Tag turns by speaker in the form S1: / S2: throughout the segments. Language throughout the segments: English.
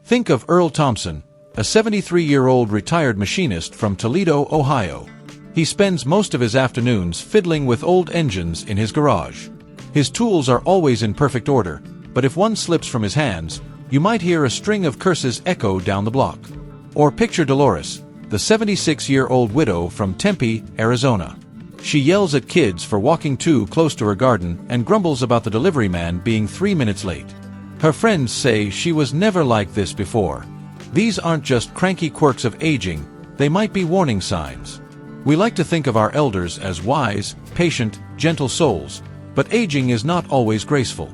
S1: Think of Earl Thompson, a 73-year-old retired machinist from Toledo, Ohio. He spends most of his afternoons fiddling with old engines in his garage. His tools are always in perfect order, but if one slips from his hands, you might hear a string of curses echo down the block. Or picture Dolores, the 76-year-old widow from Tempe, Arizona. She yells at kids for walking too close to her garden and grumbles about the delivery man being 3 minutes late. Her friends say she was never like this before. These aren't just cranky quirks of aging, they might be warning signs. We like to think of our elders as wise, patient, gentle souls, but aging is not always graceful.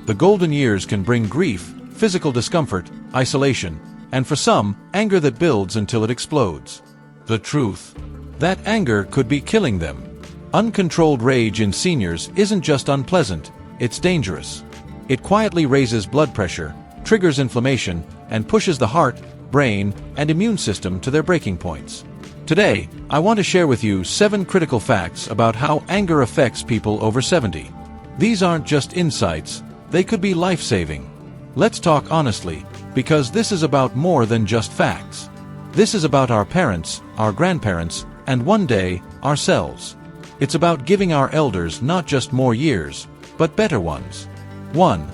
S1: The golden years can bring grief, physical discomfort, isolation, and for some, anger that builds until it explodes. The truth: that anger could be killing them. Uncontrolled rage in seniors isn't just unpleasant, it's dangerous. It quietly raises blood pressure, triggers inflammation, and pushes the heart, brain, and immune system to their breaking points. Today, I want to share with you 7 critical facts about how anger affects people over 70. These aren't just insights, they could be life-saving. Let's talk honestly, because this is about more than just facts. This is about our parents, our grandparents, and one day, ourselves. It's about giving our elders not just more years, but better ones. 1.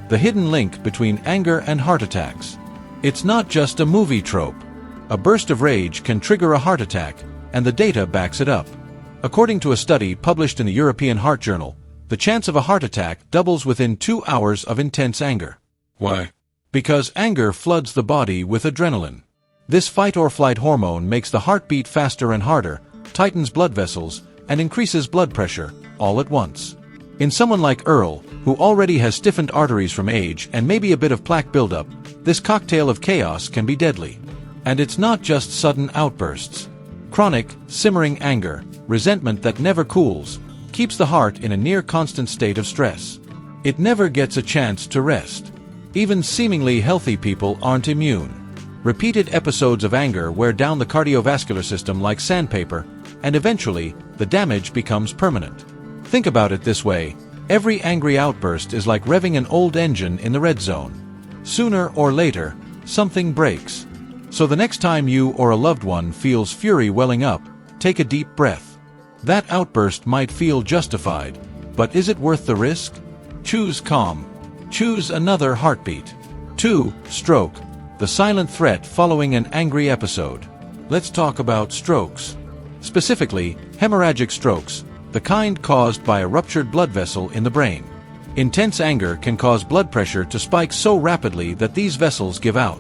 S1: The hidden link between anger and heart attacks. It's not just a movie trope. A burst of rage can trigger a heart attack, and the data backs it up. According to a study published in the European Heart Journal, the chance of a heart attack doubles within 2 hours of intense anger. Why? Because anger floods the body with adrenaline. This fight-or-flight hormone makes the heart beat faster and harder, tightens blood vessels, and increases blood pressure, all at once. In someone like Earl, who already has stiffened arteries from age and maybe a bit of plaque buildup, this cocktail of chaos can be deadly. And it's not just sudden outbursts. Chronic, simmering anger, resentment that never cools, keeps the heart in a near-constant state of stress. It never gets a chance to rest. Even seemingly healthy people aren't immune. Repeated episodes of anger wear down the cardiovascular system like sandpaper, and eventually, the damage becomes permanent. Think about it this way: every angry outburst is like revving an old engine in the red zone. Sooner or later, something breaks. So the next time you or a loved one feels fury welling up, take a deep breath. That outburst might feel justified, but is it worth the risk? Choose calm. Choose another heartbeat. 2. Stroke. The silent threat following an angry episode. Let's talk about strokes. Specifically, hemorrhagic strokes, the kind caused by a ruptured blood vessel in the brain. Intense anger can cause blood pressure to spike so rapidly that these vessels give out.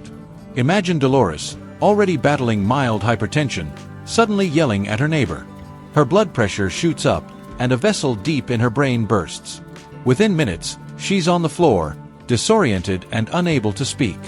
S1: Imagine Dolores, already battling mild hypertension, suddenly yelling at her neighbor. Her blood pressure shoots up, and a vessel deep in her brain bursts. Within minutes, she's on the floor, disoriented and unable to speak.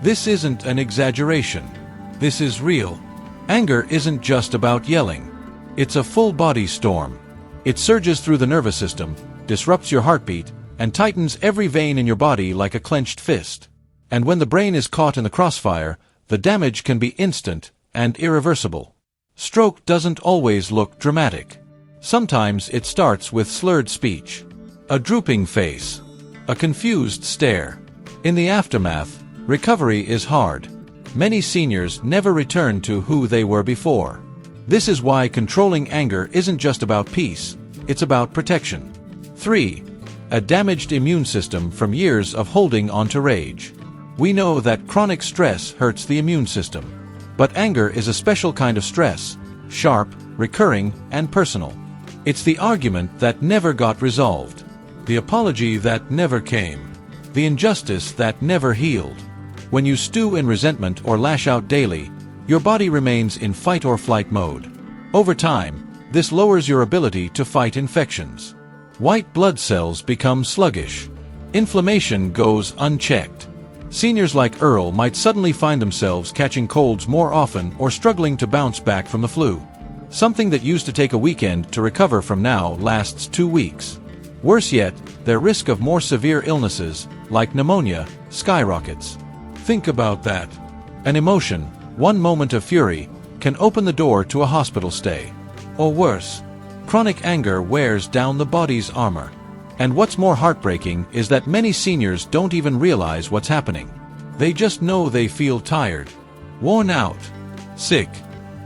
S1: This isn't an exaggeration. This is real. Anger isn't just about yelling. It's a full-body storm. It surges through the nervous system, disrupts your heartbeat, and tightens every vein in your body like a clenched fist. And when the brain is caught in the crossfire, the damage can be instant and irreversible. Stroke doesn't always look dramatic. Sometimes it starts with slurred speech, a drooping face, a confused stare. In the aftermath, recovery is hard. Many seniors never return to who they were before. This is why controlling anger isn't just about peace, it's about protection. 3. A damaged immune system from years of holding on to rage. We know that chronic stress hurts the immune system. But anger is a special kind of stress, sharp, recurring, and personal. It's the argument that never got resolved, the apology that never came, the injustice that never healed. When you stew in resentment or lash out daily, your body remains in fight-or-flight mode. Over time, this lowers your ability to fight infections. White blood cells become sluggish. Inflammation goes unchecked. Seniors like Earl might suddenly find themselves catching colds more often or struggling to bounce back from the flu. Something that used to take a weekend to recover from now lasts 2 weeks. Worse yet, their risk of more severe illnesses, like pneumonia, skyrockets. Think about that. An emotion, one moment of fury, can open the door to a hospital stay. Or worse, chronic anger wears down the body's armor. And what's more heartbreaking is that many seniors don't even realize what's happening. They just know they feel tired, worn out, sick.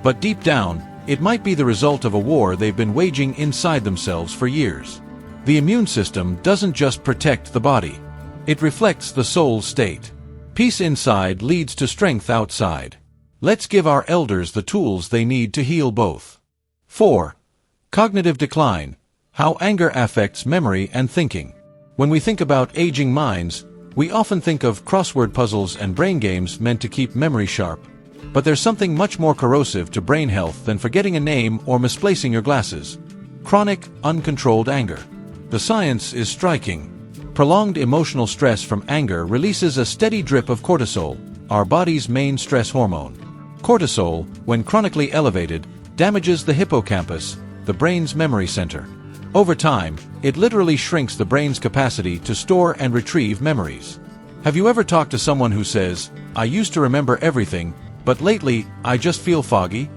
S1: But deep down, it might be the result of a war they've been waging inside themselves for years. The immune system doesn't just protect the body. It reflects the soul's state. Peace inside leads to strength outside. Let's give our elders the tools they need to heal both. 4. Cognitive decline. How anger affects memory and thinking. When we think about aging minds, we often think of crossword puzzles and brain games meant to keep memory sharp. But there's something much more corrosive to brain health than forgetting a name or misplacing your glasses. Chronic, uncontrolled anger. The science is striking. Prolonged emotional stress from anger releases a steady drip of cortisol, our body's main stress hormone. Cortisol, when chronically elevated, damages the hippocampus, the brain's memory center. Over time, it literally shrinks the brain's capacity to store and retrieve memories. Have you ever talked to someone who says, "I used to remember everything, but lately, I just feel foggy"?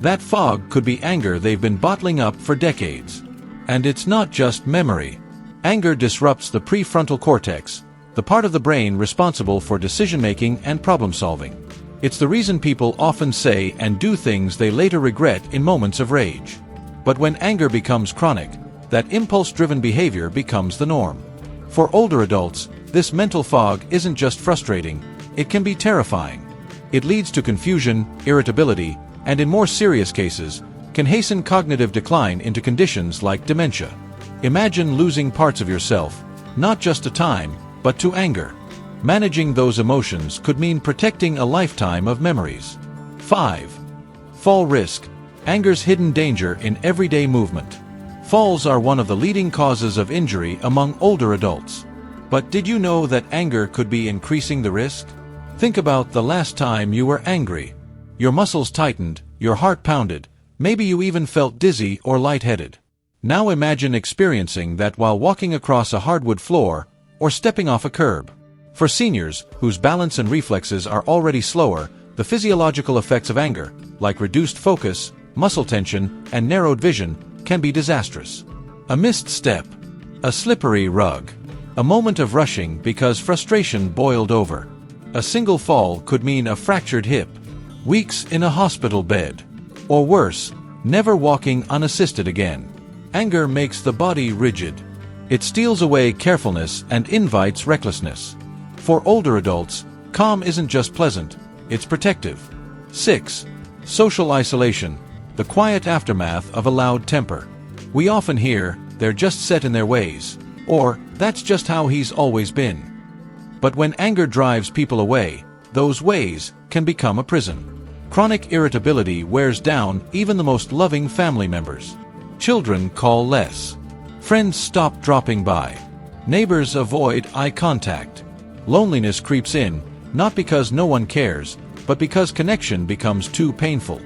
S1: That fog could be anger they've been bottling up for decades. And it's not just memory. Anger disrupts the prefrontal cortex, the part of the brain responsible for decision-making and problem-solving. It's the reason people often say and do things they later regret in moments of rage. But when anger becomes chronic, that impulse-driven behavior becomes the norm. For older adults, this mental fog isn't just frustrating, it can be terrifying. It leads to confusion, irritability, and in more serious cases, can hasten cognitive decline into conditions like dementia. Imagine losing parts of yourself, not just to time, but to anger. Managing those emotions could mean protecting a lifetime of memories. 5. Fall risk. Anger's hidden danger in everyday movement. Falls are one of the leading causes of injury among older adults. But did you know that anger could be increasing the risk? Think about the last time you were angry. Your muscles tightened, your heart pounded, maybe you even felt dizzy or lightheaded. Now imagine experiencing that while walking across a hardwood floor or stepping off a curb. For seniors, whose balance and reflexes are already slower, the physiological effects of anger, like reduced focus, muscle tension, and narrowed vision, can be disastrous. A missed step, a slippery rug, a moment of rushing because frustration boiled over. A single fall could mean a fractured hip, weeks in a hospital bed, or worse, never walking unassisted again. Anger makes the body rigid. It steals away carefulness and invites recklessness. For older adults, calm isn't just pleasant, it's protective. 6. Social isolation. The quiet aftermath of a loud temper. We often hear, "They're just set in their ways," or "That's just how he's always been." But when anger drives people away, those ways can become a prison. Chronic irritability wears down even the most loving family members. Children call less. Friends stop dropping by. Neighbors avoid eye contact. Loneliness creeps in, not because no one cares, but because connection becomes too painful.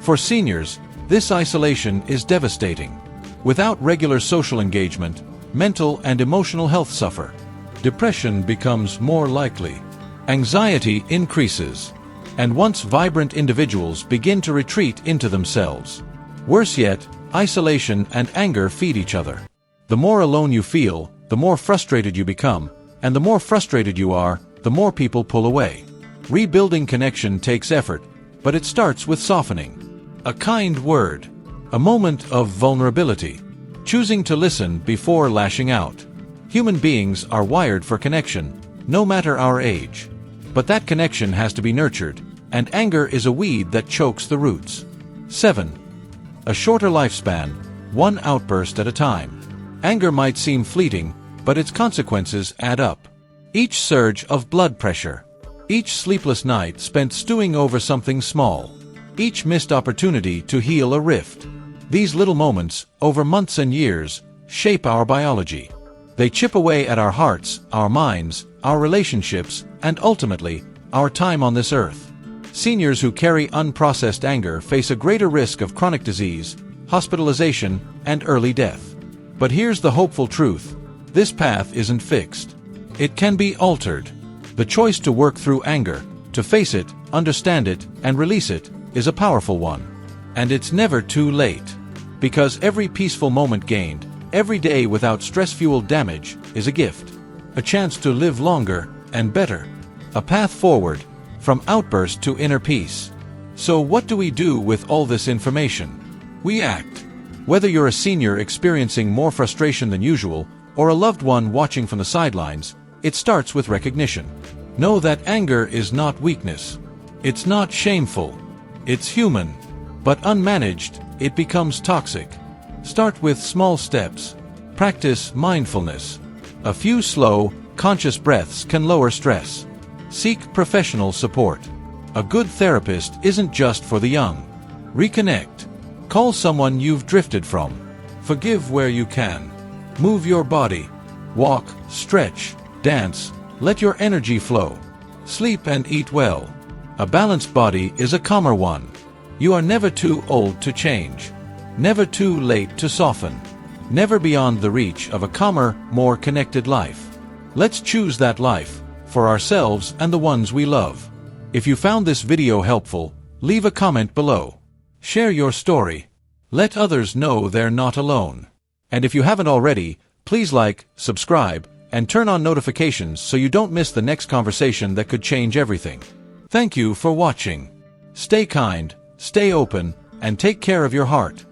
S1: For seniors, this isolation is devastating. Without regular social engagement, mental and emotional health suffer. Depression becomes more likely. Anxiety increases. And once vibrant individuals begin to retreat into themselves. Worse yet, isolation and anger feed each other. The more alone you feel, the more frustrated you become, and the more frustrated you are, the more people pull away. Rebuilding connection takes effort, but it starts with softening. A kind word. A moment of vulnerability. Choosing to listen before lashing out. Human beings are wired for connection, no matter our age. But that connection has to be nurtured, and anger is a weed that chokes the roots. 7. A shorter lifespan, one outburst at a time. Anger might seem fleeting, but its consequences add up. Each surge of blood pressure. Each sleepless night spent stewing over something small. Each missed opportunity to heal a rift. These little moments, over months and years, shape our biology. They chip away at our hearts, our minds, our relationships, and ultimately, our time on this earth. Seniors who carry unprocessed anger face a greater risk of chronic disease, hospitalization, and early death. But here's the hopeful truth. This path isn't fixed. It can be altered. The choice to work through anger, to face it, understand it, and release it, is a powerful one. And it's never too late. Because every peaceful moment gained, every day without stress-fueled damage, is a gift. A chance to live longer and better. A path forward, from outburst to inner peace. So what do we do with all this information? We act. Whether you're a senior experiencing more frustration than usual, or a loved one watching from the sidelines, it starts with recognition. Know that anger is not weakness. It's not shameful. It's human. But unmanaged, it becomes toxic. Start with small steps. Practice mindfulness. A few slow, conscious breaths can lower stress. Seek professional support. A good therapist isn't just for the young. Reconnect. Call someone you've drifted from. Forgive where you can. Move your body. Walk, stretch, dance. Let your energy flow. Sleep and eat well. A balanced body is a calmer one. You are never too old to change. Never too late to soften. Never beyond the reach of a calmer, more connected life. Let's choose that life, for ourselves and the ones we love. If you found this video helpful, leave a comment below. Share your story. Let others know they're not alone. And if you haven't already, please like, subscribe, and turn on notifications so you don't miss the next conversation that could change everything. Thank you for watching. Stay kind, stay open, and take care of your heart.